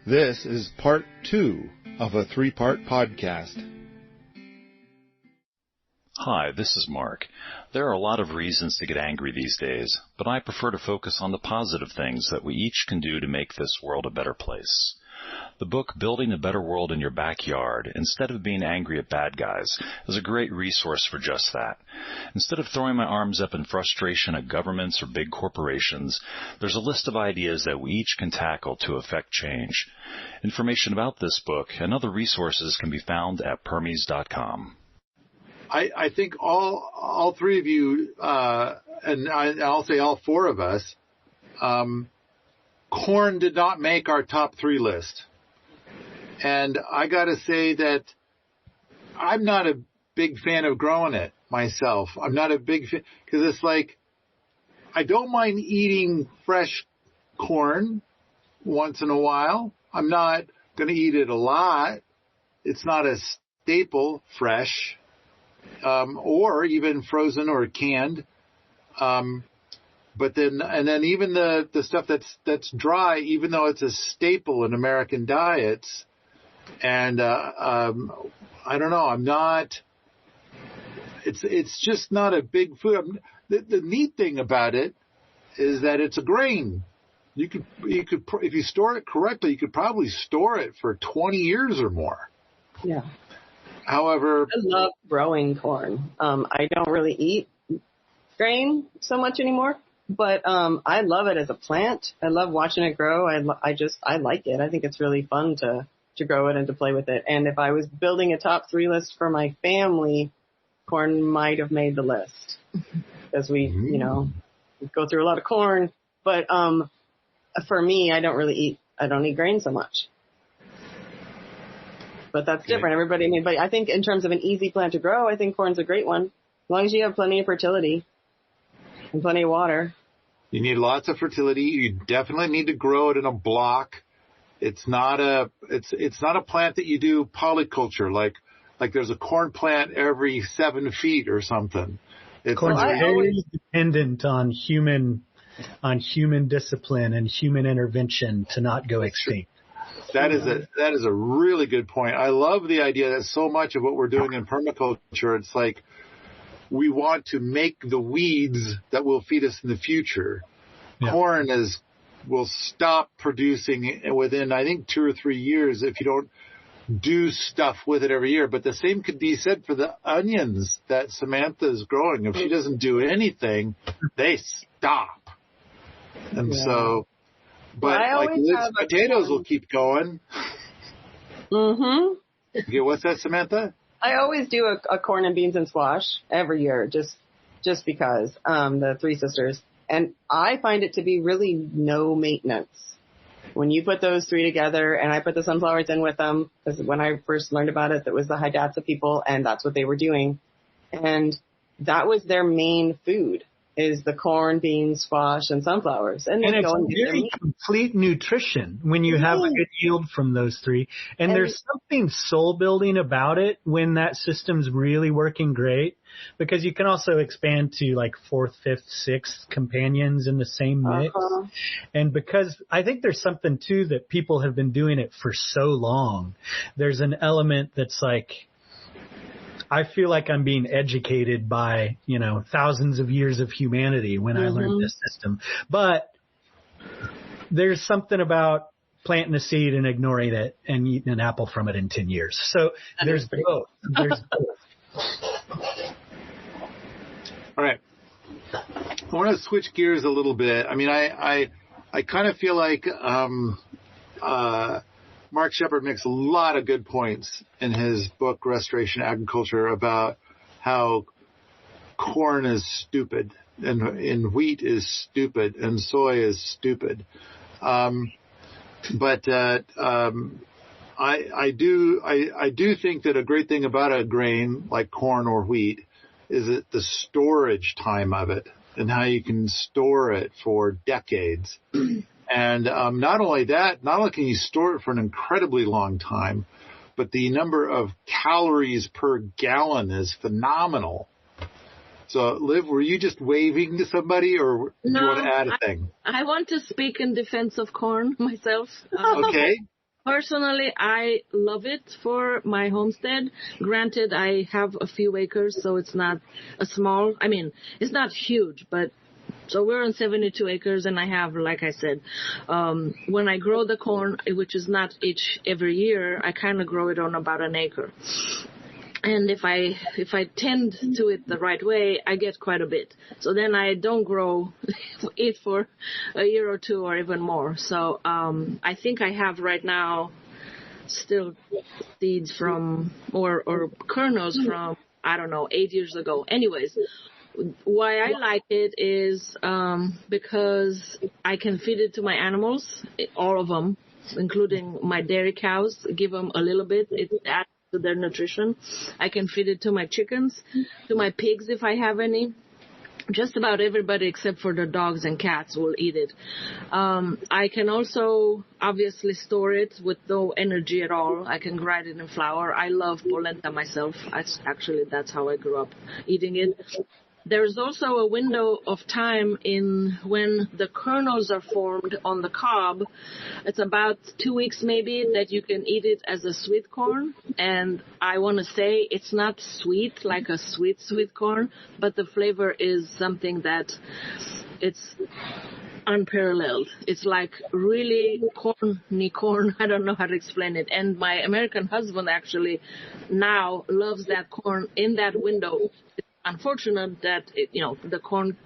This is part 2 of a 3-part podcast. Hi, this is Mark. There are a lot of reasons to get angry these days, but I prefer to focus on the positive things that we each can do to make this world a better place. The book, Building a Better World in Your Backyard, Instead of Being Angry at Bad Guys, is a great resource for just that. Instead of throwing my arms up in frustration at governments or big corporations, there's a list of ideas that we each can tackle to affect change. Information about this book and other resources can be found at permies.com. I think all three of you, and I'll say all four of us, corn did not make our top 3 list. And I got to say that I'm not a big fan of growing it myself. I'm not a big fan because it's like I don't mind eating fresh corn once in a while. I'm not going to eat it a lot. It's not a staple fresh. Or even frozen or canned. But then even the stuff that's dry, even though it's a staple in American diets, and I don't know, I'm not. It's just not a big food. The neat thing about it is that it's a grain. You could if you store it correctly, you could probably store it for 20 years or more. Yeah. However, I love growing corn. I don't really eat grain so much anymore, but I love it as a plant. I love watching it grow. I like it. I think it's really fun to grow it and to play with it. And if I was building a top 3 list for my family, corn might have made the list because we go through a lot of corn. But for me, I don't eat grain so much. But that's different. But I think in terms of an easy plant to grow, I think corn's a great one. As long as you have plenty of fertility and plenty of water. You need lots of fertility. You definitely need to grow it in a block. It's not a plant that you do polyculture like there's a corn plant every 7 feet or something. Corn's very dependent on human discipline and human intervention to not go extinct. That is a really good point. I love the idea that so much of what we're doing in permaculture, it's like we want to make the weeds that will feed us in the future. Yeah. Corn will stop producing within, I think, 2 or 3 years if you don't do stuff with it every year. But the same could be said for the onions that Samantha is growing. If she doesn't do anything, they stop. And so... But like potatoes will keep going. Mm-hmm. Okay, what's that, Samantha? I always do a corn and beans and squash every year, just because the 3 sisters, and I find it to be really no maintenance. When you put those 3 together, and I put the sunflowers in with them, because when I first learned about it, that was the Hidatsa people, and that's what they were doing, and that was their main food. Is the corn, beans, squash, and sunflowers. And it's very complete nutrition when you have a good yield from those 3. And there's something soul-building about it when that system's really working great, because you can also expand to like 4th, 5th, 6th companions in the same mix. And because I think there's something, too, that people have been doing it for so long. There's an element that's like, I feel like I'm being educated by, thousands of years of humanity when I learned this system. But there's something about planting a seed and ignoring it and eating an apple from it in 10 years. So there's both. All right. I want to switch gears a little bit. I mean, I kind of feel like Mark Shepard makes a lot of good points in his book, Restoration Agriculture, about how corn is stupid and wheat is stupid and soy is stupid. But I do think that a great thing about a grain like corn or wheat is the storage time of it and how you can store it for decades. And not only can you store it for an incredibly long time, but the number of calories per gallon is phenomenal. So, Liv, were you just waving to somebody, or do you want to add a thing? I want to speak in defense of corn myself. Okay. Personally, I love it for my homestead. Granted, I have a few acres, so it's not it's not huge, but so we're on 72 acres, and I have, like I said, when I grow the corn, which is not every year, I kind of grow it on about an acre. And if I tend to it the right way, I get quite a bit. So then I don't grow it for a year or two or even more. So I think I have right now still seeds from or kernels from, I don't know, 8 years ago. Anyways, why I like it is because I can feed it to my animals, all of them, including my dairy cows, give them a little bit. It adds to their nutrition. I can feed it to my chickens, to my pigs if I have any. Just about everybody except for the dogs and cats will eat it. I can also obviously store it with no energy at all. I can grind it in flour. I love polenta myself. Actually, that's how I grew up eating it. There's also a window of time in when the kernels are formed on the cob. It's about 2 weeks maybe that you can eat it as a sweet corn. And I want to say it's not sweet like a sweet corn, but the flavor is something that it's unparalleled. It's like really corny corn. I don't know how to explain it. And my American husband actually now loves that corn in that window. Unfortunate that the corn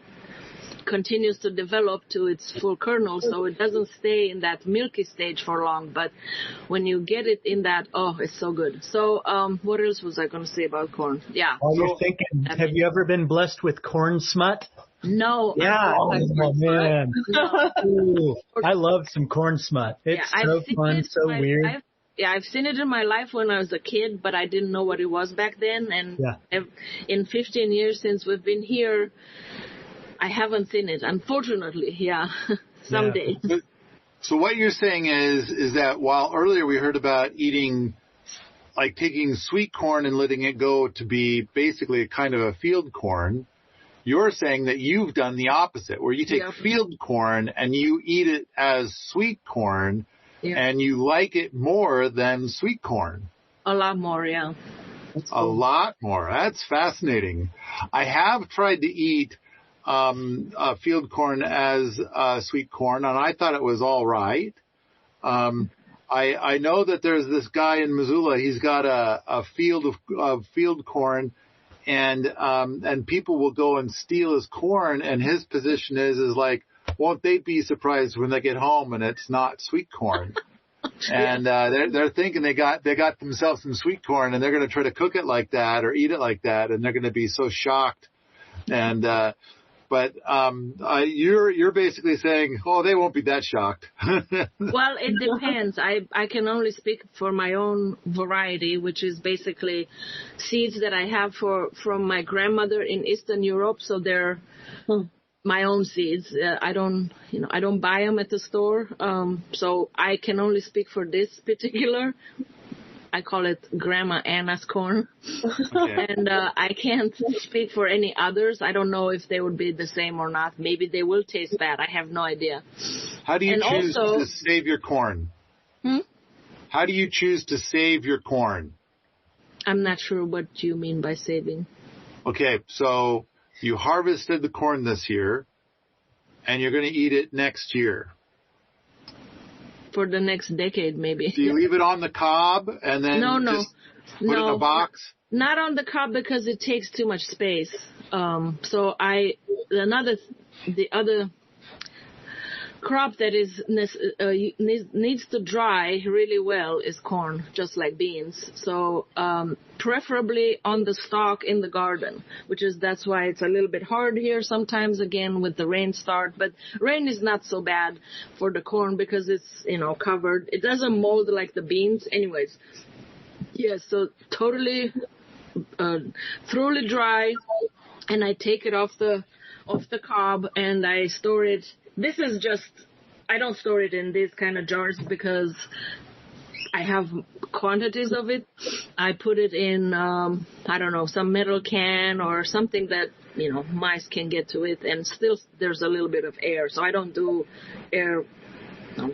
continues to develop to its full kernel, so it doesn't stay in that milky stage for long. But when you get it in that, it's so good. So what else was I going to say about corn? Yeah. While you're thinking, have you ever been blessed with corn smut? No. Yeah. Oh, man. Ooh, I love some corn smut. It's so fun, so weird. I've seen it in my life when I was a kid, but I didn't know what it was back then. And in 15 years since we've been here, I haven't seen it, unfortunately. Yeah, someday. Yeah. So what you're saying is that while earlier we heard about eating, like taking sweet corn and letting it go to be basically a kind of a field corn, you're saying that you've done the opposite, where you take field corn and you eat it as sweet corn. Yeah. And you like it more than sweet corn. A lot more, yeah. A lot more. That's fascinating. I have tried to eat field corn as sweet corn, and I thought it was all right. I know that there's this guy in Missoula. He's got a field of field corn, and people will go and steal his corn, and his position is like, won't they be surprised when they get home and it's not sweet corn? And they're thinking they got themselves some sweet corn, and they're going to try to cook it like that or eat it like that, and they're going to be so shocked. And but you're basically saying, they won't be that shocked. Well, it depends. I can only speak for my own variety, which is basically seeds that I have from my grandmother in Eastern Europe. So they're my own seeds. I don't buy them at the store. So I can only speak for this particular. I call it Grandma Anna's corn. Okay. And I can't speak for any others. I don't know if they would be the same or not. Maybe they will taste bad. I have no idea. How do you choose to save your corn? How do you choose to save your corn? I'm not sure what you mean by saving. Okay, so you harvested the corn this year, and you're going to eat it next year. For the next decade, maybe. Do you leave it on the cob and then just put it in a box? Not on the cob because it takes too much space. So the other crop that needs to dry really well is corn, just like beans. So preferably on the stalk in the garden, that's why it's a little bit hard here sometimes again with the rain start. But rain is not so bad for the corn because it's covered. It doesn't mold like the beans, anyways. Yeah, so totally thoroughly dry, and I take it off the cob and I store it. This is I don't store it in these kind of jars because I have quantities of it. I put it in, some metal can or something that, mice can get to it. And still there's a little bit of air. So I don't do air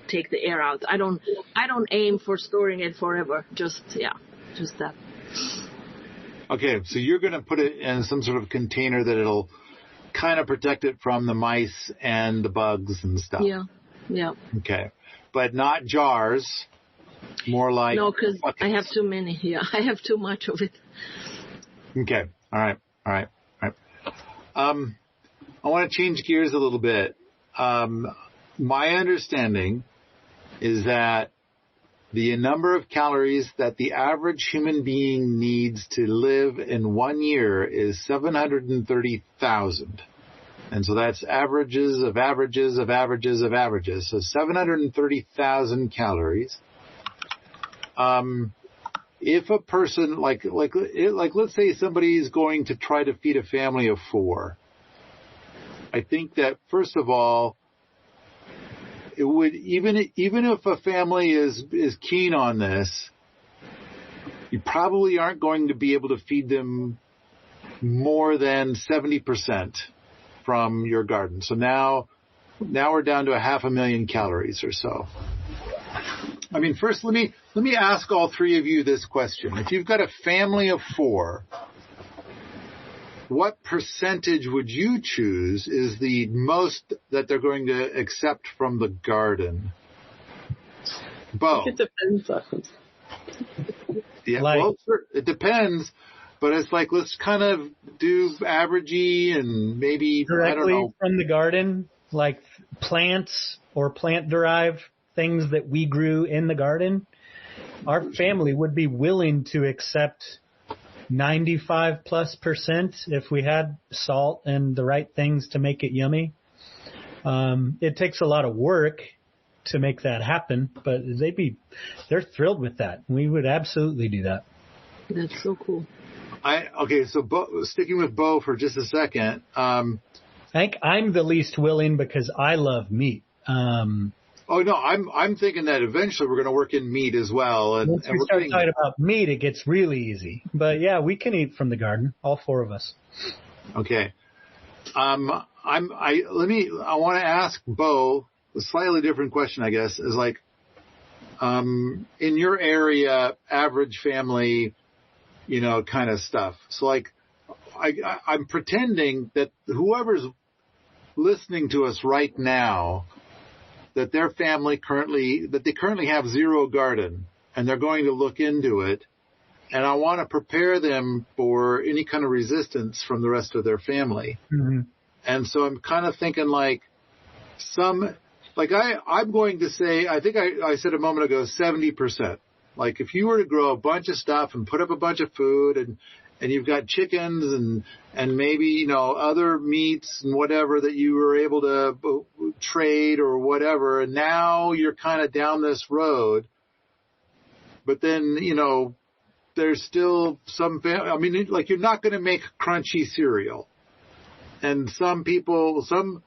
take the air out. I don't aim for storing it forever. Just that. Okay, so you're going to put it in some sort of container that it'll kind of protect it from the mice and the bugs and stuff. Yeah. Okay, but not jars. More like no, because buckets. I have too many. Yeah, I have too much of it. Okay, all right. I want to change gears a little bit. My understanding is that the number of calories that the average human being needs to live in 1 year is 730,000. And so that's averages of averages of averages of averages. So 730,000 calories. If a person, like let's say somebody's going to try to feed a family of 4, I think that first of all, it would even if a family is keen on this, you probably aren't going to be able to feed them more than 70% from your garden. So now we're down to 500,000 calories or so. I mean, first let me ask all three of you this question. If you've got a family of 4, what percentage would you choose is the most that they're going to accept from the garden? Beau. It depends. Yeah, well, it depends, but it's like, let's kind of do averagey and maybe, directly, I don't know. From the garden, like plants or plant-derived things that we grew in the garden. Our family would be willing to accept 95+% if we had salt and the right things to make it yummy. It takes a lot of work to make that happen, but they're thrilled with that. We would absolutely do that. That's so cool. So sticking with Beau for just a second. I think I'm the least willing because I love meat. Oh no, I'm thinking that eventually we're going to work in meat as well. And once we start talking about meat, it gets really easy. But yeah, we can eat from the garden, all 4 of us. Okay. I want to ask Beau a slightly different question, I guess, is like, in your area, average family, kind of stuff. So like, I'm pretending that whoever's listening to us right now, that their family currently have 0 garden, and they're going to look into it, and I want to prepare them for any kind of resistance from the rest of their family. Mm-hmm. And so I'm kind of thinking like I'm going to say, I think I said a moment ago, 70%. Like if you were to grow a bunch of stuff and put up a bunch of food and you've got chickens and maybe, other meats and whatever that you were able to trade or whatever, and now you're kind of down this road. But then, there's still some, you're not going to make crunchy cereal. And some people, some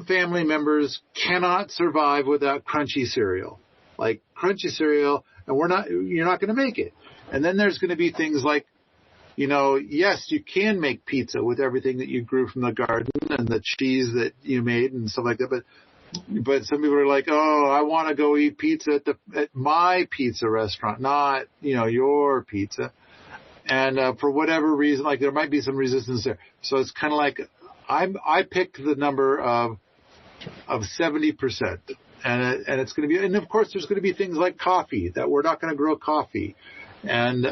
family members cannot survive without crunchy cereal. Like crunchy cereal, and you're not going to make it. And then there's going to be things like, yes, you can make pizza with everything that you grew from the garden and the cheese that you made and stuff like that. But some people are like, oh, I want to go eat pizza at my pizza restaurant, not, your pizza. And for whatever reason, like there might be some resistance there. So it's kind of like I picked the number of 70%. And it's going to be, and of course there's going to be things like coffee that we're not going to grow coffee. And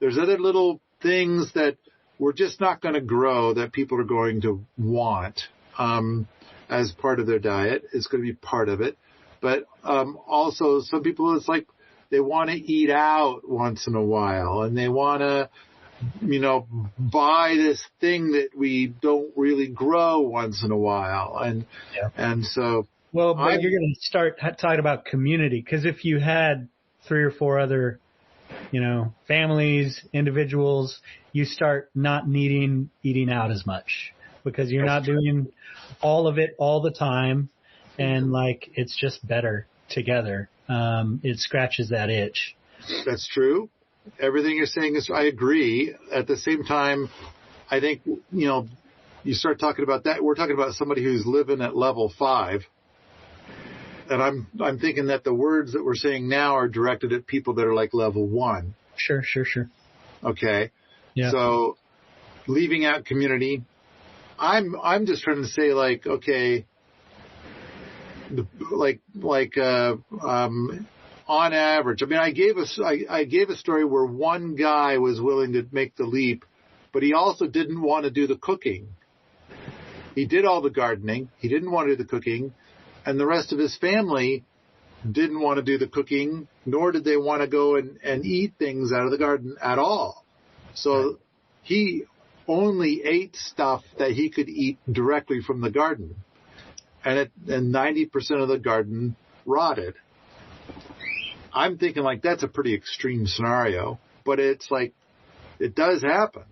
there's other little things that we're just not going to grow that people are going to want as part of their diet. It's going to be part of it. But also some people, it's like they want to eat out once in a while and they want to, buy this thing that we don't really grow once in a while. And so. Well, but you're going to start talking about community, because if you had 3 or 4 other families, individuals, you start not needing eating out as much because you're not doing all of it all the time. And like, it's just better together. It scratches that itch. That's true. Everything you're saying is, I agree. At the same time, I think, you start talking about that. We're talking about somebody who's living at level 5. and I'm thinking that the words that we're saying now are directed at people that are like level 1. Sure. Okay. Yeah. So leaving out community, I'm just trying to say like, okay, on average, I mean, I gave a story where one guy was willing to make the leap, but he also didn't want to do the cooking. He did all the gardening. He didn't want to do the cooking, and the rest of his family didn't want to do the cooking, nor did they want to go and eat things out of the garden at all. So he only ate stuff that he could eat directly from the garden. And 90% of the garden rotted. I'm thinking like that's a pretty extreme scenario, but it's like it does happen.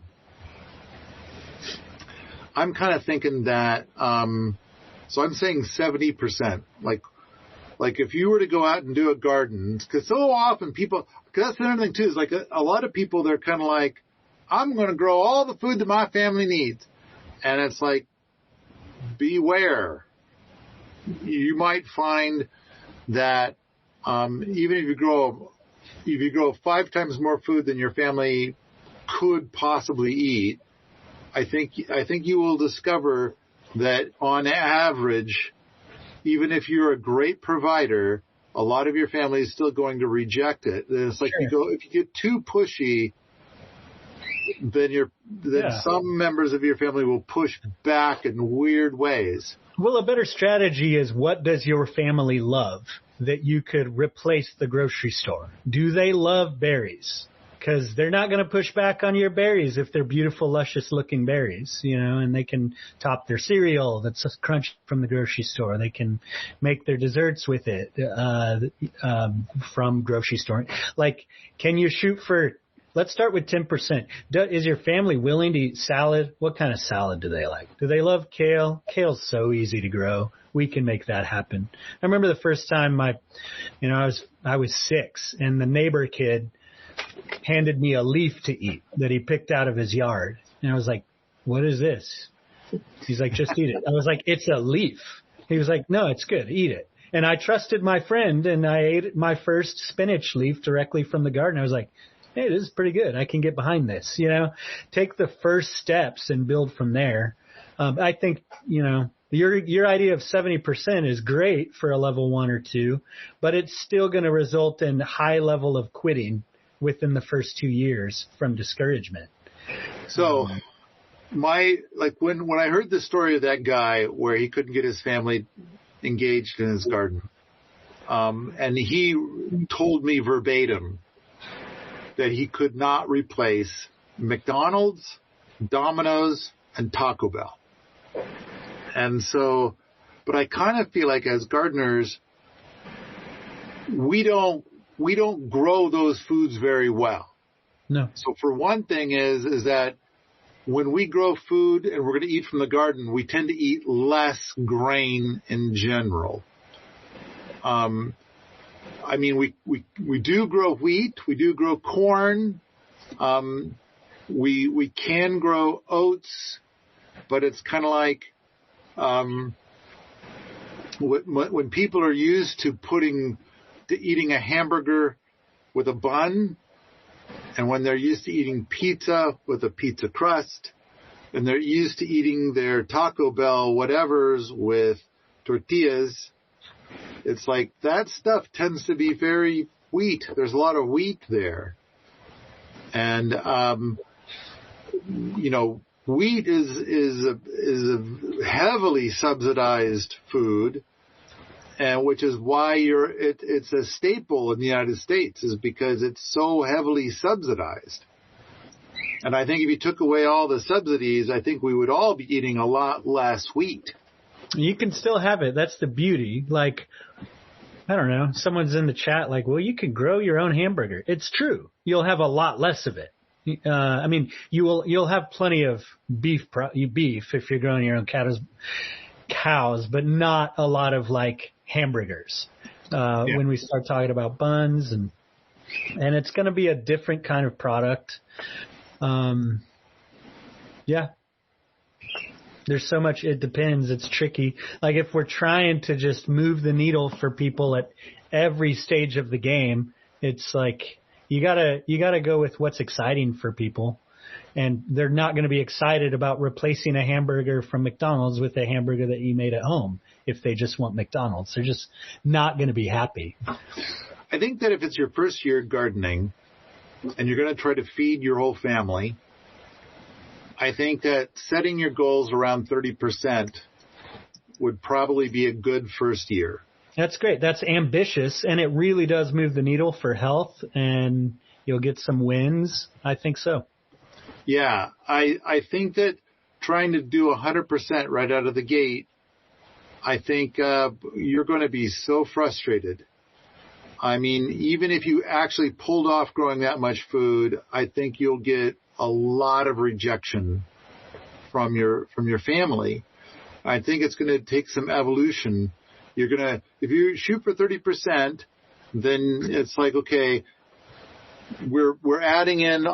I'm kind of thinking that, so I'm saying 70%. Like if you were to go out and do a garden, because so often people, because that's another thing too, is like a lot of people, they're kind of like, I'm going to grow all the food that my family needs. And it's like, beware. You might find that even if you grow 5 times more food than your family could possibly eat, I think you will discover that on average, even if you're a great provider, a lot of your family is still going to reject it. And it's like if you get too pushy, then some members of your family will push back in weird ways. Well, a better strategy is, what does your family love that you could replace the grocery store? Do they love berries? Because they're not going to push back on your berries if they're beautiful, luscious looking berries, and they can top their cereal that's crunchy from the grocery store. They can make their desserts with it from grocery store. Like, can you shoot for, let's start with 10%. Is your family willing to eat salad? What kind of salad do they like? Do they love kale? Kale's so easy to grow. We can make that happen. I remember the first time I was 6 and the neighbor kid handed me a leaf to eat that he picked out of his yard. And I was like, what is this? He's like, just eat it. I was like, it's a leaf. He was like, no, it's good. Eat it. And I trusted my friend and I ate my first spinach leaf directly from the garden. I was like, hey, this is pretty good. I can get behind this, take the first steps and build from there. I think, your idea of 70% is great for a level 1 or 2, but it's still going to result in high level of quitting within the first 2 years from discouragement. So when I heard the story of that guy where he couldn't get his family engaged in his garden, and he told me verbatim that he could not replace McDonald's, Domino's, and Taco Bell. And so, but I kind of feel like as gardeners, we don't grow those foods very well. No. So for one thing is that when we grow food and we're going to eat from the garden, we tend to eat less grain in general. I mean, we do grow wheat, we do grow corn, we can grow oats, but it's kind of like when people are used to eating a hamburger with a bun, and when they're used to eating pizza with a pizza crust, and they're used to eating their Taco Bell whatevers with tortillas, it's like that stuff tends to be very wheat. There's a lot of wheat there. And, wheat is a heavily subsidized food, and which is why it's a staple in the United States, is because it's so heavily subsidized. And I think if you took away all the subsidies, I think we would all be eating a lot less wheat. You can still have it. That's the beauty. Like, I don't know, someone's in the chat like, well, you can grow your own hamburger. It's true. You'll have a lot less of it. You'll have plenty of beef if you're growing your own cows, but not a lot of like hamburgers. When we start talking about buns and it's going to be a different kind of product. There's so much, it depends. It's tricky. Like if we're trying to just move the needle for people at every stage of the game, it's like you gotta go with what's exciting for people. And they're not going to be excited about replacing a hamburger from McDonald's with a hamburger that you made at home if they just want McDonald's. They're just not going to be happy. I think that if it's your first year gardening and you're going to try to feed your whole family, I think that setting your goals around 30% would probably be a good first year. That's great. That's ambitious, and it really does move the needle for health, and you'll get some wins. I think so. Yeah, I think that trying to do 100% right out of the gate, I think you're going to be so frustrated. I mean, even if you actually pulled off growing that much food, I think you'll get a lot of rejection from your family. I think it's going to take some evolution. If you shoot for 30%, then it's like, okay, we're adding in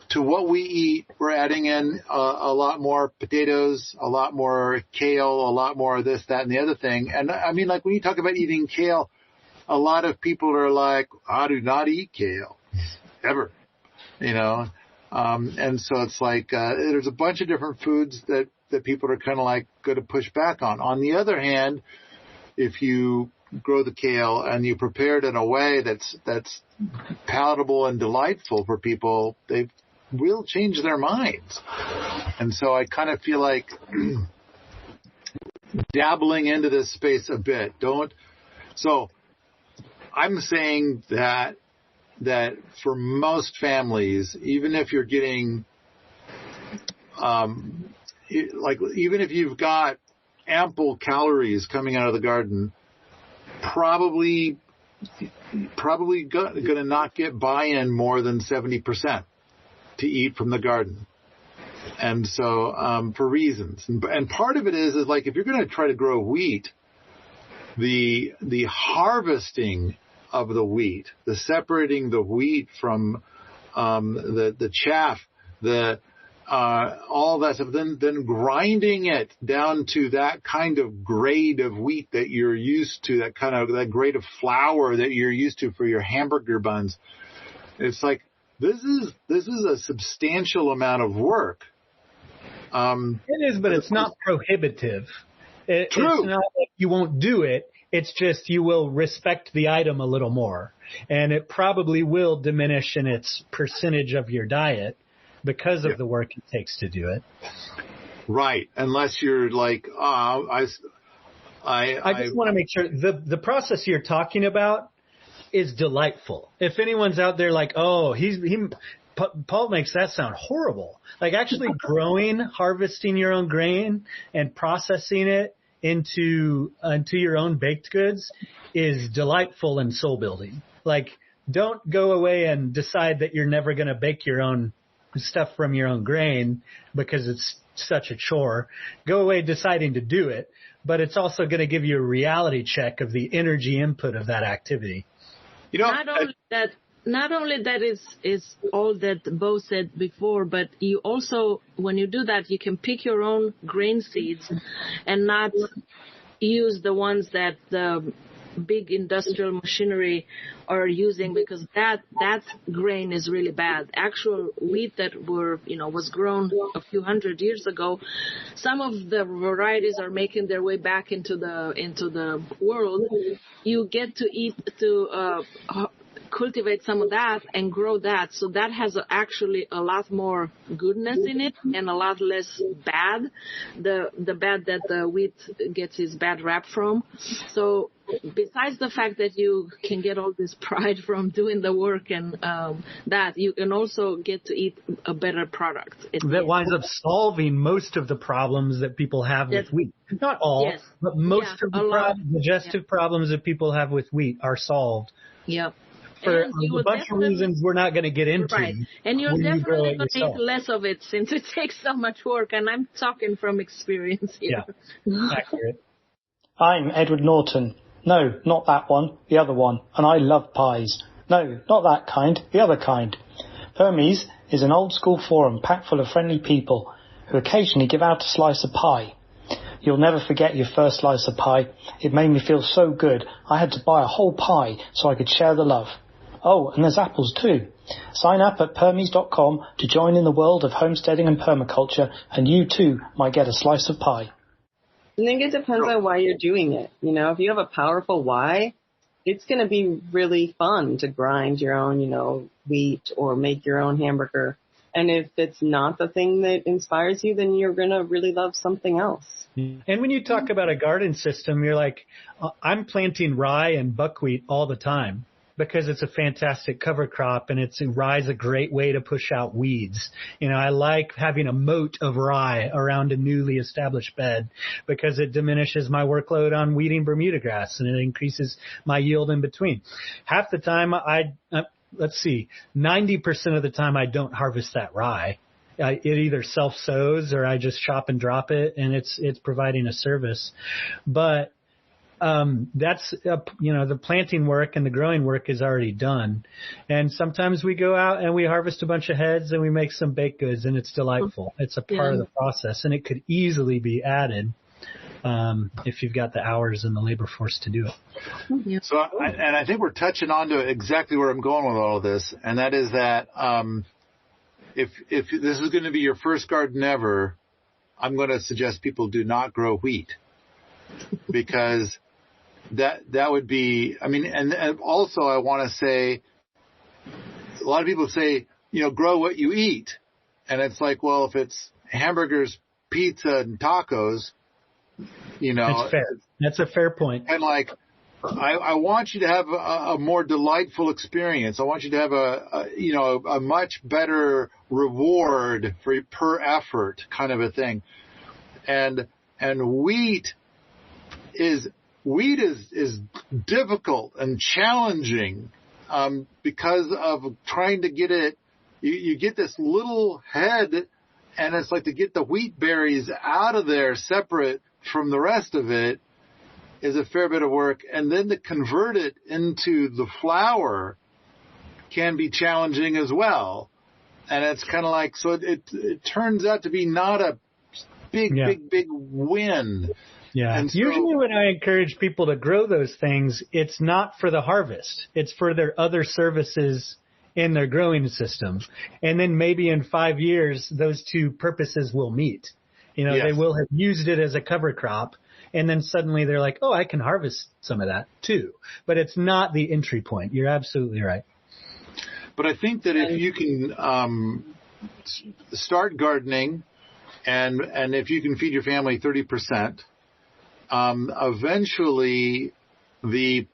to what we eat. We're adding in a lot more potatoes, a lot more kale, a lot more of this, that, and the other thing. And I mean, like when you talk about eating kale, a lot of people are like, I do not eat kale ever, you know. And so it's like there's a bunch of different foods that people are kind of like going to push back on. On the other hand, if you grow the kale and you prepare it in a way that's palatable and delightful for people, they will change their minds. And so I kind of feel like dabbling into this space a bit. So I'm saying that for most families, even if you're getting, even if you've got ample calories coming out of the garden, probably going to not get buy-in more than 70% to eat from the garden. And so for reasons. And part of it is like if you're going to try to grow wheat, the harvesting of the wheat, the separating the wheat from the chaff, all that stuff, then grinding it down to that kind of grade of wheat that you're used to, that grade of flour that you're used to for your hamburger buns. It's like this is a substantial amount of work. It is, but it's not prohibitive. True. It's not like you won't do it. It's just you will respect the item a little more, and it probably will diminish in its percentage of your diet because of the work it takes to do it. Right. Unless you're like, I just want to make sure the process you're talking about is delightful. If anyone's out there like, oh, Paul makes that sound horrible. Like actually growing, harvesting your own grain and processing it into your own baked goods is delightful and soul building. Like don't go away and decide that you're never going to bake your own stuff from your own grain because it's such a chore. Go away deciding to do it, but it's also going to give you a reality check of the energy input of that activity. You know, not only that is all that Beau said before, but you also, when you do that, you can pick your own grain seeds and not use the ones that the big industrial machinery are using, because that grain is really bad. Actual wheat that was grown a few hundred years ago, some of the varieties are making their way back into the world. You get to cultivate some of that and grow that. So that has actually a lot more goodness in it and a lot less bad, the bad that the wheat gets its bad rap from. So besides the fact that you can get all this pride from doing the work and that, you can also get to eat a better product. That winds up solving most of the problems that people have with wheat. Not all, but most of the digestive problems that people have with wheat are solved. Yep. For a bunch of reasons we're not going to get into. Right. And you're definitely going to eat less of it since it takes so much work. And I'm talking from experience here. Yeah, accurate. I'm Edward Norton. No, not that one, the other one. And I love pies. No, not that kind, the other kind. Permies is an old school forum packed full of friendly people who occasionally give out a slice of pie. You'll never forget your first slice of pie. It made me feel so good. I had to buy a whole pie so I could share the love. Oh, and there's apples too. Sign up at permies.com to join in the world of homesteading and permaculture, and you too might get a slice of pie. I think it depends on why you're doing it. You know, if you have a powerful why, it's going to be really fun to grind your own, you know, wheat or make your own hamburger. And if it's not the thing that inspires you, then you're going to really love something else. And when you talk about a garden system, you're like, I'm planting rye and buckwheat all the time because it's a fantastic cover crop, and rye is a great way to push out weeds. You know, I like having a moat of rye around a newly established bed because it diminishes my workload on weeding Bermuda grass, and it increases my yield in between. Half the time 90% of the time I don't harvest that rye. It either self-sows or I just chop and drop it, and it's providing a service. But that's, the planting work and the growing work is already done. And sometimes we go out and we harvest a bunch of heads and we make some baked goods, and it's delightful. It's a part of the process, and it could easily be added if you've got the hours and the labor force to do it. Yeah. So, I think we're touching on to exactly where I'm going with all of this, and that is that if this is going to be your first garden ever, I'm going to suggest people do not grow wheat, because that would be, and also I want to say, a lot of people say, grow what you eat. And it's like, well, if it's hamburgers, pizza, and tacos, That's fair. That's a fair point. And I want you to have a more delightful experience. I want you to have a much better reward per effort kind of a thing. And wheat is difficult and challenging because of trying to get it. You get this little head, and it's like to get the wheat berries out of there separate from the rest of it is a fair bit of work. And then to convert it into the flour can be challenging as well. And it's kind of like, so it turns out to be not a big win. Yeah. And so, usually when I encourage people to grow those things, it's not for the harvest. It's for their other services in their growing system. And then maybe in 5 years, those two purposes will meet. They will have used it as a cover crop. And then suddenly they're like, oh, I can harvest some of that too. But it's not the entry point. You're absolutely right. But I think that if you can start gardening, and if you can feed your family 30%, eventually I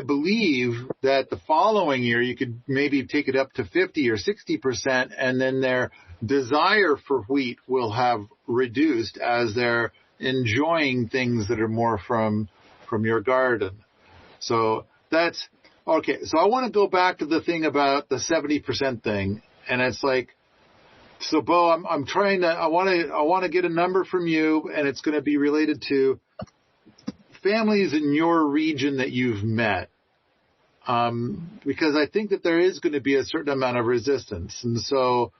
believe that the following year you could maybe take it up to 50 or 60%, and then their desire for wheat will have reduced as they're enjoying things that are more from your garden. So that's okay. So I want to go back to the thing about the 70% thing, and it's like, so Beau, I'm trying to, I want to get a number from you, and it's going to be related to families in your region that you've met, because I think that there is going to be a certain amount of resistance, and so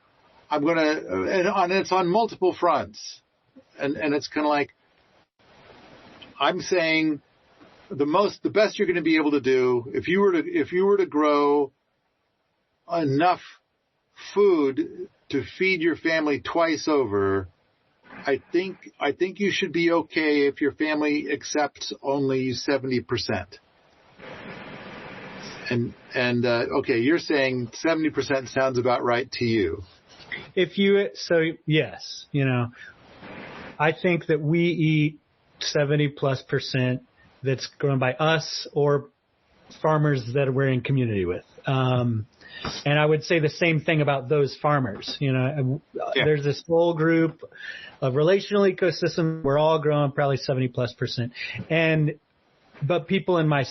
I'm going to, and it's on multiple fronts, and it's kind of like, I'm saying the best you're going to be able to do if you were to grow enough food to feed your family twice over, I think you should be okay if your family accepts only 70%. And okay, you're saying 70% sounds about right to you. Yes, I think that we eat 70+% that's grown by us or farmers that we're in community with. And I would say the same thing about those farmers. There's this whole group of relational ecosystems. We're all growing probably 70+%. But people in my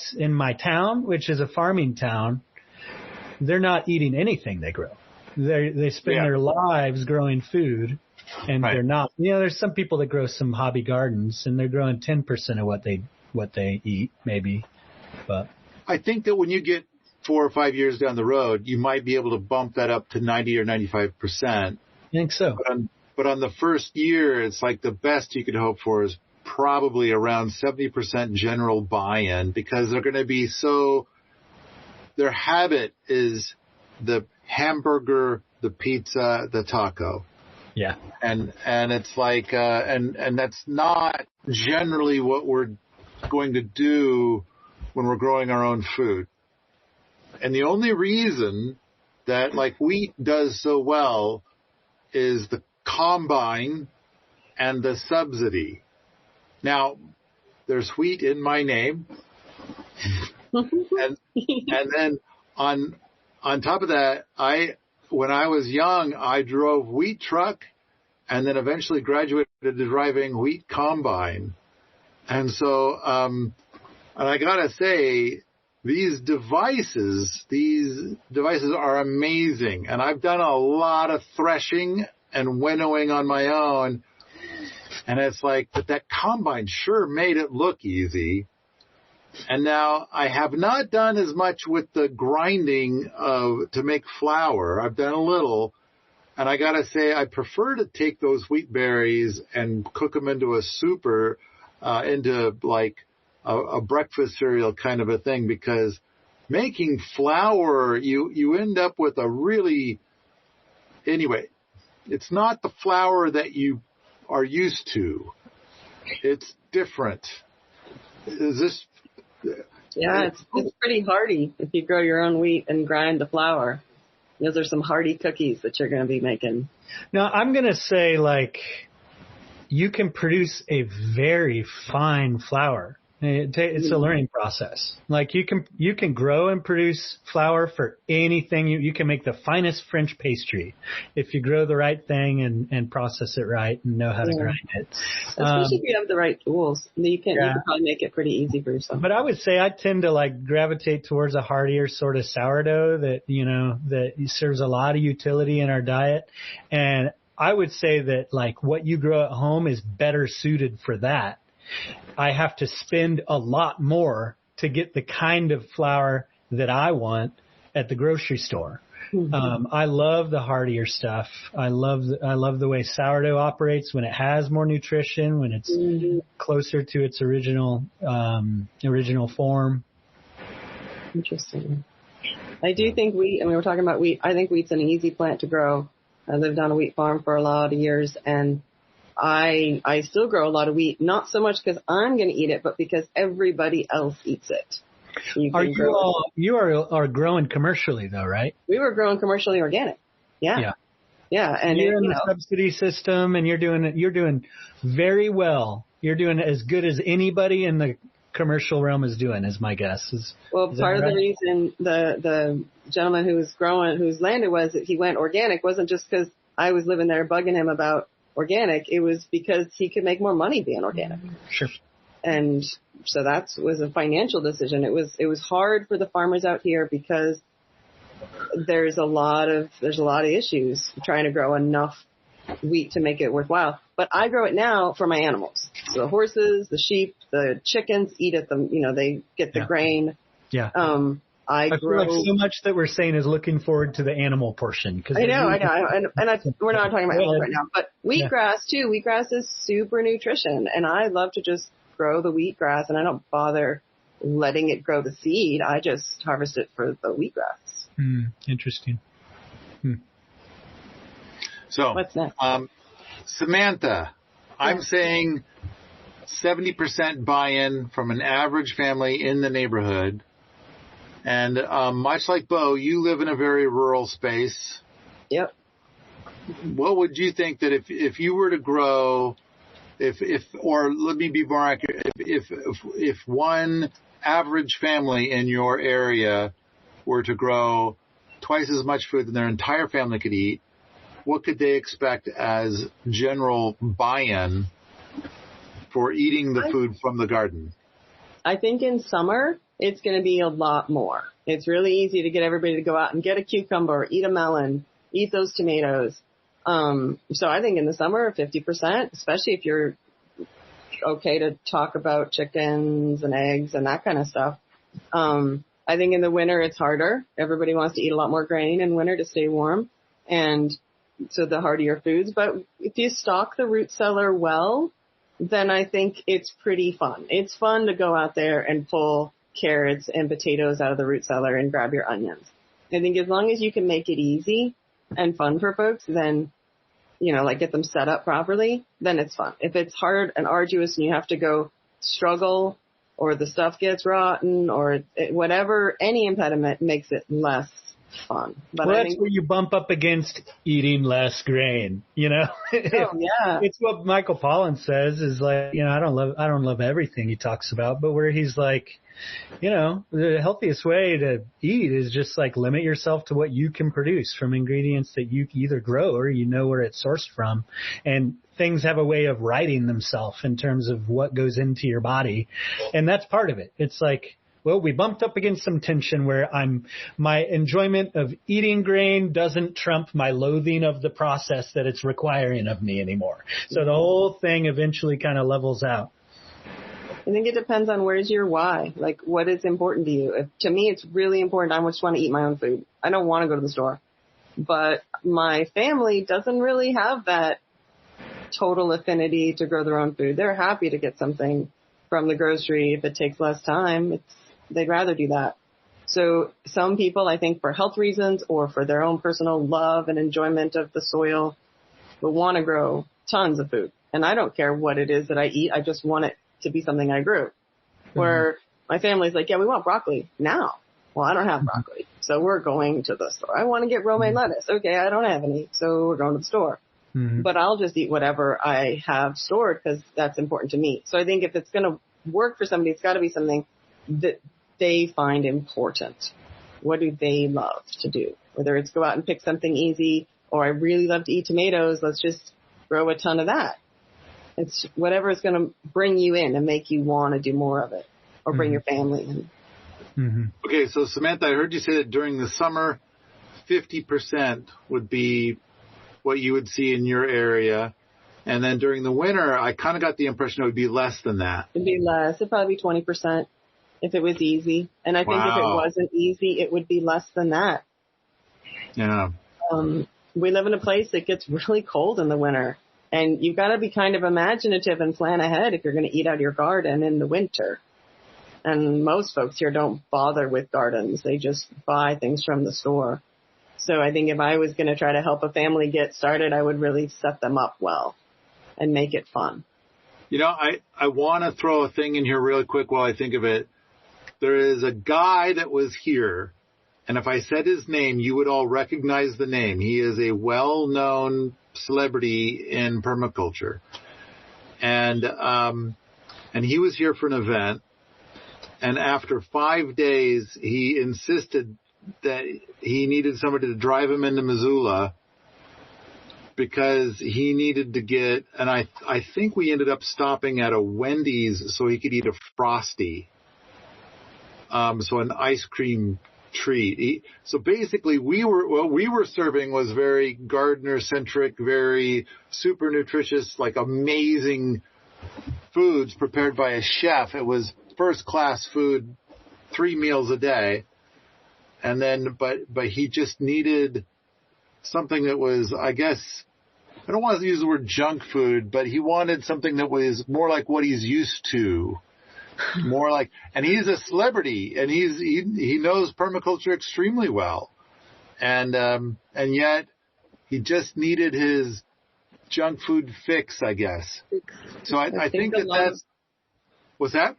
town, which is a farming town, they're not eating anything they grow. They spend their lives growing food, and they're not. There's some people that grow some hobby gardens, and they're growing 10% of what they eat, maybe. But I think that when you get 4 or 5 years down the road, you might be able to bump that up to 90 or 95%. I think so. But on the first year, it's like the best you could hope for is probably around 70% general buy-in, because they're going to be their habit is the hamburger, the pizza, the taco. Yeah. And it's like, and that's not generally what we're going to do when we're growing our own food. And the only reason that like wheat does so well is the combine and the subsidy. Now, there's wheat in my name. and then on top of that, when I was young, I drove wheat truck and then eventually graduated to driving wheat combine. And so, and I gotta say, these devices are amazing. And I've done a lot of threshing and winnowing on my own. And it's like, but that combine sure made it look easy. And now I have not done as much with the grinding to make flour. I've done a little. And I gotta say, I prefer to take those wheat berries and cook them into a soup or into like a breakfast cereal kind of a thing, because making flour, you end up with anyway, it's not the flour that you are used to. It's different. Is this? Yeah, it's pretty hearty if you grow your own wheat and grind the flour. Those are some hearty cookies that you're going to be making. Now, I'm going to say, like, you can produce a very fine flour. It's a learning process. Like you can grow and produce flour for anything. You can make the finest French pastry if you grow the right thing and process it right and know how to grind it. Especially if you have the right tools. You can probably make it pretty easy for yourself. But I would say I tend to like gravitate towards a heartier sort of sourdough that serves a lot of utility in our diet. And I would say that like what you grow at home is better suited for that. I have to spend a lot more to get the kind of flour that I want at the grocery store. Mm-hmm. I love the heartier stuff. I love the way sourdough operates when it has more nutrition, when it's closer to its original form. Interesting. I do think wheat, and we were talking about wheat, I think wheat's an easy plant to grow. I lived on a wheat farm for a lot of years, and I still grow a lot of wheat, not so much because I'm going to eat it, but because everybody else eats it. You are growing commercially though, right? We were growing commercially organic. Yeah. And you're in the subsidy system, and you're doing very well. You're doing as good as anybody in the commercial realm is doing, is my guess. Part of the reason the gentleman whose land it was that he went organic wasn't just because I was living there bugging him about organic. It was because he could make more money being organic. Sure. And so that was a financial decision. It was hard for the farmers out here because there's a lot of issues trying to grow enough wheat to make it worthwhile. But I grow it now for my animals. So the horses, the sheep, the chickens eat it. They get the grain. Yeah. I feel like so much that we're saying is looking forward to the animal portion. I know. And we're not talking about animals right now. But wheatgrass, too. Wheatgrass is super nutrition. And I love to just grow the wheatgrass. And I don't bother letting it grow the seed. I just harvest it for the wheatgrass. Interesting. So, what's next? Samantha, I'm saying 70% buy-in from an average family in the neighborhood. And much like Beau, you live in a very rural space. Yep. What would you think that if you were to grow, or let me be more accurate, if one average family in your area were to grow twice as much food than their entire family could eat, what could they expect as general buy-in for eating the food from the garden? I think in summer, it's going to be a lot more. It's really easy to get everybody to go out and get a cucumber, eat a melon, eat those tomatoes. So I think in the summer, 50%, especially if you're okay to talk about chickens and eggs and that kind of stuff. I think in the winter, it's harder. Everybody wants to eat a lot more grain in winter to stay warm. And to the heartier foods. But if you stock the root cellar well, then I think it's pretty fun. It's fun to go out there and pull carrots and potatoes out of the root cellar and grab your onions. I think as long as you can make it easy and fun for folks, then, like get them set up properly, then it's fun. If it's hard and arduous and you have to go struggle, or the stuff gets rotten, or whatever, any impediment makes it less fun. But well, that's where you bump up against eating less grain, Oh, yeah. It's what Michael Pollan says is like, I don't love everything he talks about, but where he's like, the healthiest way to eat is just like limit yourself to what you can produce from ingredients that you either grow or where it's sourced from. And things have a way of righting themselves in terms of what goes into your body. And that's part of it. It's like, well, we bumped up against some tension where my enjoyment of eating grain doesn't trump my loathing of the process that it's requiring of me anymore. So the whole thing eventually kind of levels out. I think it depends on where's your why, like what is important to you. To me, it's really important. I just want to eat my own food. I don't want to go to the store. But my family doesn't really have that total affinity to grow their own food. They're happy to get something from the grocery if it takes less time. They'd rather do that. So some people, I think for health reasons or for their own personal love and enjoyment of the soil, will want to grow tons of food. And I don't care what it is that I eat. I just want it to be something I grew. Where my family's like, yeah, we want broccoli now. Well, I don't have broccoli, so we're going to the store. I want to get romaine lettuce. Okay, I don't have any, so we're going to the store. But I'll just eat whatever I have stored because that's important to me. So I think if it's going to work for somebody, it's got to be something that they find important. What do they love to do? Whether it's go out and pick something easy, or I really love to eat tomatoes, let's just grow a ton of that. It's whatever is going to bring you in and make you want to do more of it, or bring your family in. Okay, so Samantha, I heard you say that during the summer, 50% would be what you would see in your area. And then during the winter, I kind of got the impression it would be less than that. It'd be less. It'd probably be 20% if it was easy. And I think if it wasn't easy, it would be less than that. Yeah. We live in a place that gets really cold in the winter. And you've got to be kind of imaginative and plan ahead if you're going to eat out of your garden in the winter. And most folks here don't bother with gardens. They just buy things from the store. So I think if I was going to try to help a family get started, I would really set them up well and make it fun. I want to throw a thing in here really quick while I think of it. There is a guy that was here, and if I said his name, you would all recognize the name. He is a well-known celebrity in permaculture. And he was here for an event. And after 5 days, he insisted that he needed somebody to drive him into Missoula because he needed to get, and I think we ended up stopping at a Wendy's so he could eat a Frosty. So an ice cream treat. So basically what we were serving was very gardener centric, very super nutritious, like amazing foods prepared by a chef. It was first class food, 3 meals a day. And then, but he just needed something that was, I guess, I don't want to use the word junk food, but he wanted something that was more like what he's used to. More like, and he's a celebrity, and he knows permaculture extremely well, and yet he just needed his junk food fix, I guess. So I think that's what's that?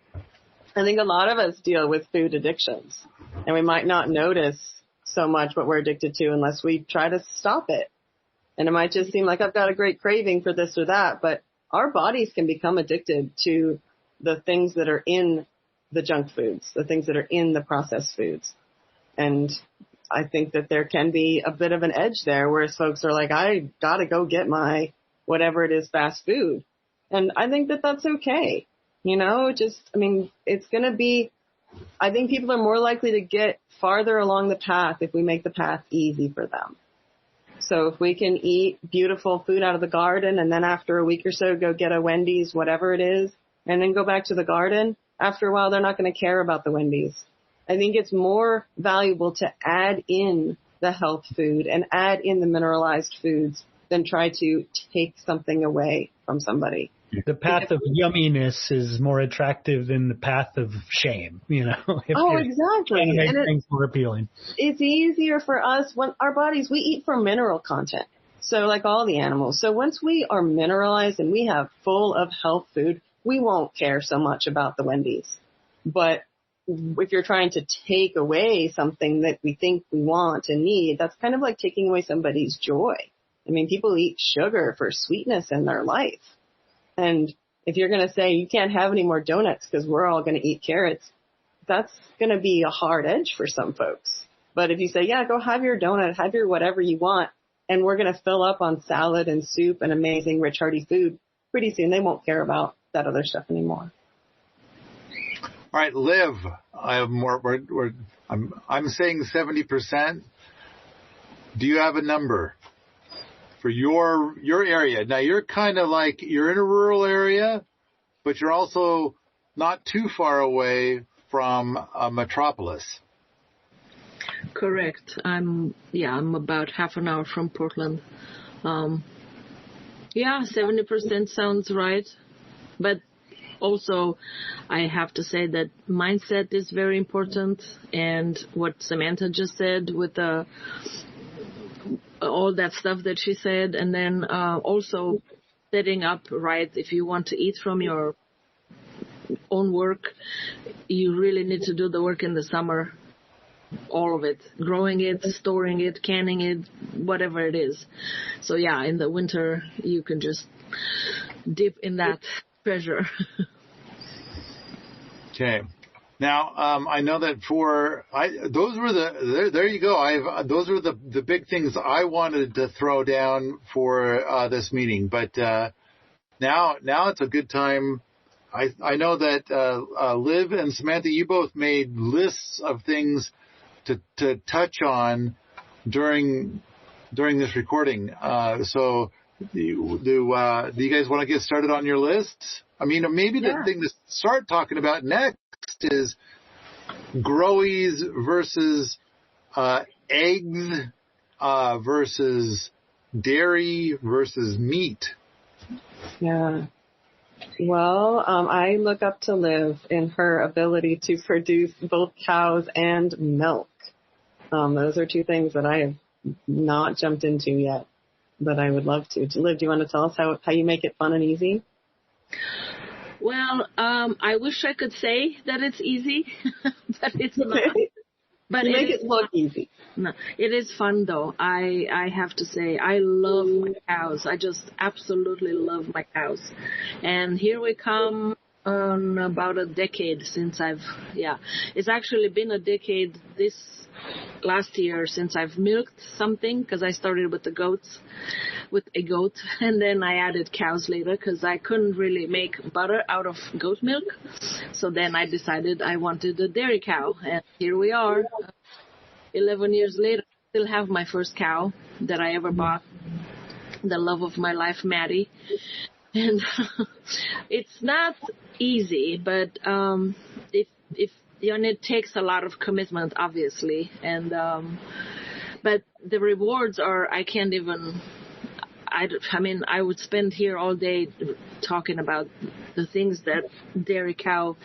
I think a lot of us deal with food addictions, and we might not notice so much what we're addicted to unless we try to stop it. And it might just seem like I've got a great craving for this or that, but our bodies can become addicted to the things that are in the junk foods, the things that are in the processed foods. And I think that there can be a bit of an edge there, whereas folks are like, I got to go get my whatever it is fast food. And I think that that's okay. It's going to be, I think people are more likely to get farther along the path if we make the path easy for them. So if we can eat beautiful food out of the garden and then after a week or so go get a Wendy's, whatever it is, and then go back to the garden, after a while they're not going to care about the Wendy's. I think it's more valuable to add in the health food and add in the mineralized foods than try to take something away from somebody. The path of yumminess is more attractive than the path of shame, Oh, exactly. And it makes things more appealing. It's easier for us when our bodies, we eat for mineral content. So like all the animals. So once we are mineralized and we have full of health food, we won't care so much about the Wendy's. But if you're trying to take away something that we think we want and need, that's kind of like taking away somebody's joy. I mean, people eat sugar for sweetness in their life. And if you're going to say you can't have any more donuts because we're all going to eat carrots, that's going to be a hard edge for some folks. But if you say, yeah, go have your donut, have your whatever you want, and we're going to fill up on salad and soup and amazing rich hearty food, pretty soon they won't care about that other stuff anymore. All right, Liv, I have more. I'm saying 70%. Do you have a number for your area? Now you're kind of like you're in a rural area, but you're also not too far away from a metropolis. Correct. I'm about half an hour from Portland. 70% sounds right, but also, I have to say that mindset is very important, and what Samantha just said with all that stuff that she said, and then also setting up right. If you want to eat from your own work, you really need to do the work in the summer, all of it, growing it, storing it, canning it, whatever it is. So in the winter, you can just dip in that treasure. Okay. Now, I know that those were there you go. Those were the big things I wanted to throw down for this meeting. But now it's a good time. I know that Liv and Samantha, you both made lists of things to touch on during this recording. So do you guys want to get started on your lists? I mean, maybe the thing to start talking about next is growies versus eggs versus dairy versus meat. Yeah. Well, I look up to Liv in her ability to produce both cows and milk. Those are two things that I have not jumped into yet, but I would love to. Liv, do you want to tell us how you make it fun and easy? Well, I wish I could say that it's easy, but it's not. But you make it look easy. No, it is fun though. I have to say, I love my cows. I just absolutely love my cows. And here we come on about a decade since it's actually been a decade this last year since I've milked something, because I started with a goat, and then I added cows later because I couldn't really make butter out of goat milk. So then I decided I wanted a dairy cow, and here we are. 11 years later, I still have my first cow that I ever bought, the love of my life, Maddie. And it's not easy, but it takes a lot of commitment, obviously, and but the rewards are I would spend here all day talking about the things that dairy cow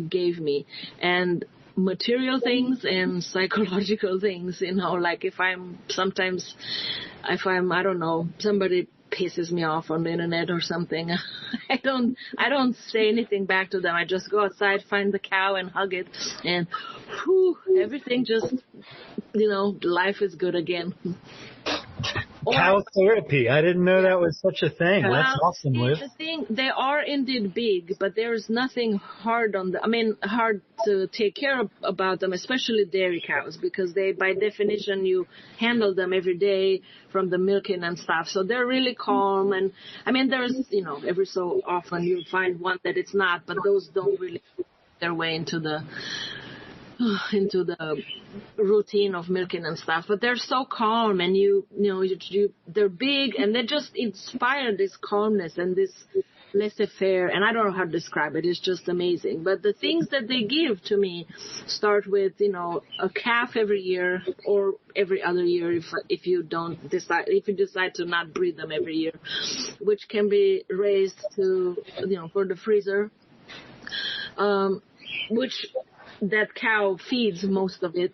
gave me, and material things and psychological things, like if I'm I don't know, somebody pisses me off on the internet or something, I don't say anything back to them. I just go outside, find the cow and hug it, and everything just, life is good again. Cow therapy. I didn't know that was such a thing. That's awesome, Liv. The thing, they are indeed big, but there's nothing hard hard to take care of about them, especially dairy cows, because they, by definition, you handle them every day from the milking and stuff. So they're really calm. And there's, every so often you find one that it's not, but those don't really make their way into the routine of milking and stuff, but they're so calm, and they're big, and they just inspire this calmness and this laissez-faire, and I don't know how to describe it. It's just amazing. But the things that they give to me start with, a calf every year or every other year if you decide to not breed them every year, which can be raised to, for the freezer, which that cow feeds most of it,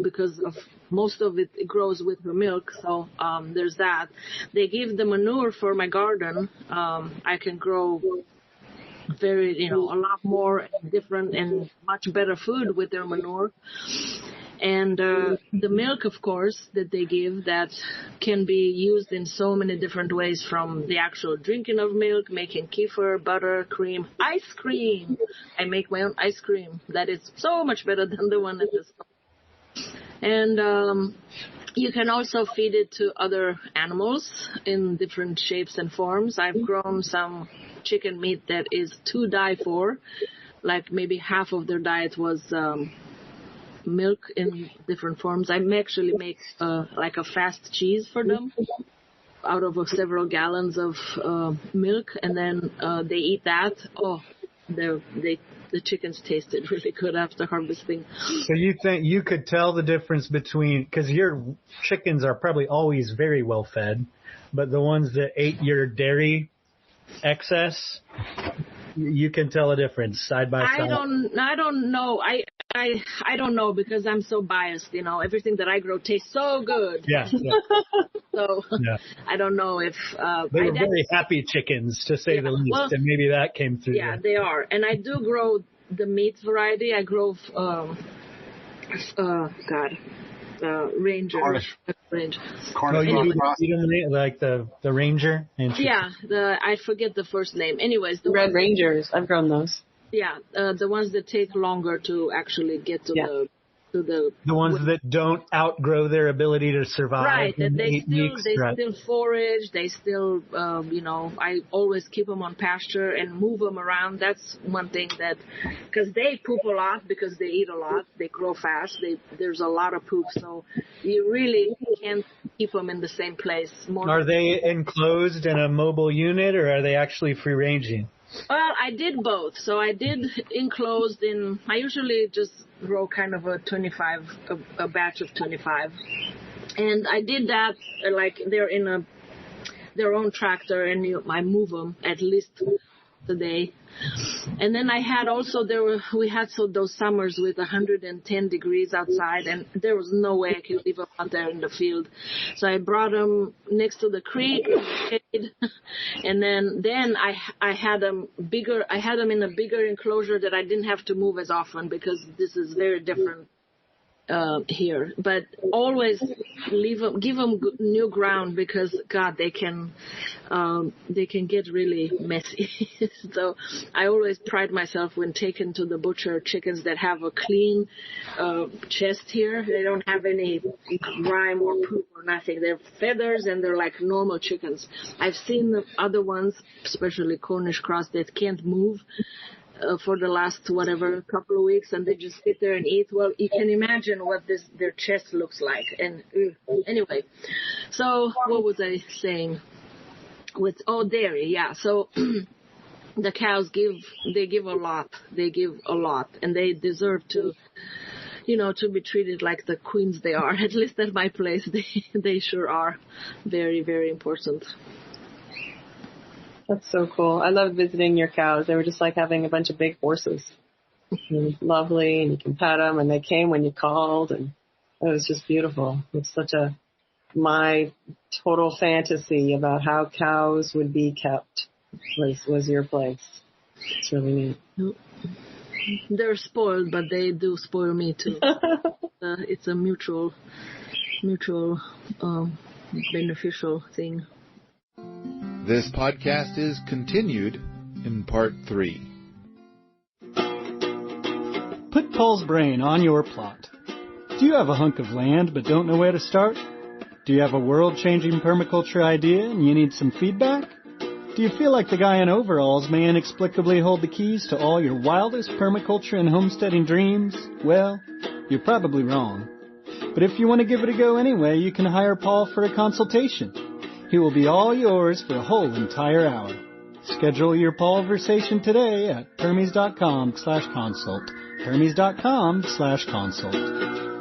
because of most of it grows with her milk. So there's that. They give the manure for my garden. I can grow very, a lot more different and much better food with their manure. And the milk, of course, that they give, that can be used in so many different ways, from the actual drinking of milk, making kefir, butter, cream, ice cream. I make my own ice cream. That is so much better than the one at the store. And you can also feed it to other animals in different shapes and forms. I've grown some chicken meat that is to die for. Like maybe half of their diet was milk in different forms. I actually make like a fast cheese for them out of several gallons of milk, and then they eat that. Oh, the chickens tasted really good after harvesting. So you think you could tell the difference between, because your chickens are probably always very well fed, but the ones that ate your dairy excess, you can tell a difference side by side? I don't know. I don't know, because I'm so biased. Everything that I grow tastes so good. Yeah. So yeah. I don't know if they were very happy chickens, to say the least, and maybe that came through. Yeah, they are. And I do grow the meat variety. I grow Ranger. Cornish. Like the Ranger. Yeah, I forget the first name. Anyways, the Red Rangers. I've grown those. Yeah, the ones that take longer to actually get to the ones that don't outgrow their ability to survive. Right, and they still forage. They still, I always keep them on pasture and move them around. That's one thing because they poop a lot, because they eat a lot. They grow fast. There's a lot of poop, so you really can't keep them in the same place. Are they enclosed in a mobile unit, or are they actually free ranging? Well, I did both. So I did enclosed I usually just grow kind of a batch of 25. And I did that, like they're in their own tractor, and I move them at least a day. And then I had also, we had those summers with 110 degrees outside, and there was no way I could leave them out there in the field. So I brought them next to the creek, and then I had them bigger. I had them in a bigger enclosure that I didn't have to move as often, because this is very different here. But always give them new ground, because God, they can get really messy. So I always pride myself when taken to the butcher, chickens that have a clean chest here. They don't have any grime or poop or nothing. They're feathers, and they're like normal chickens. I've seen the other ones, especially Cornish cross, that can't move for the last couple of weeks, and they just sit there and eat. Well, you can imagine what their chest looks like. And anyway, so what was I saying? Dairy, yeah. So the cows give a lot. They give a lot, and they deserve to, to be treated like the queens they are. At least at my place, they sure are very, very important. That's so cool. I loved visiting your cows. They were just like having a bunch of big horses. Lovely, and you can pet them, and they came when you called, and it was just beautiful. It's such my total fantasy about how cows would be kept was your place. It's really neat. They're spoiled, but they do spoil me too. It's a mutual beneficial thing. This podcast is continued in part 3. Put Paul's brain on your plot. Do you have a hunk of land but don't know where to start? Do you have a world-changing permaculture idea and you need some feedback? Do you feel like the guy in overalls may inexplicably hold the keys to all your wildest permaculture and homesteading dreams? Well, you're probably wrong. But if you want to give it a go anyway, you can hire Paul for a consultation. He will be all yours for a whole entire hour. Schedule your Paulversation today at Permies.com/consult. Permies.com/consult.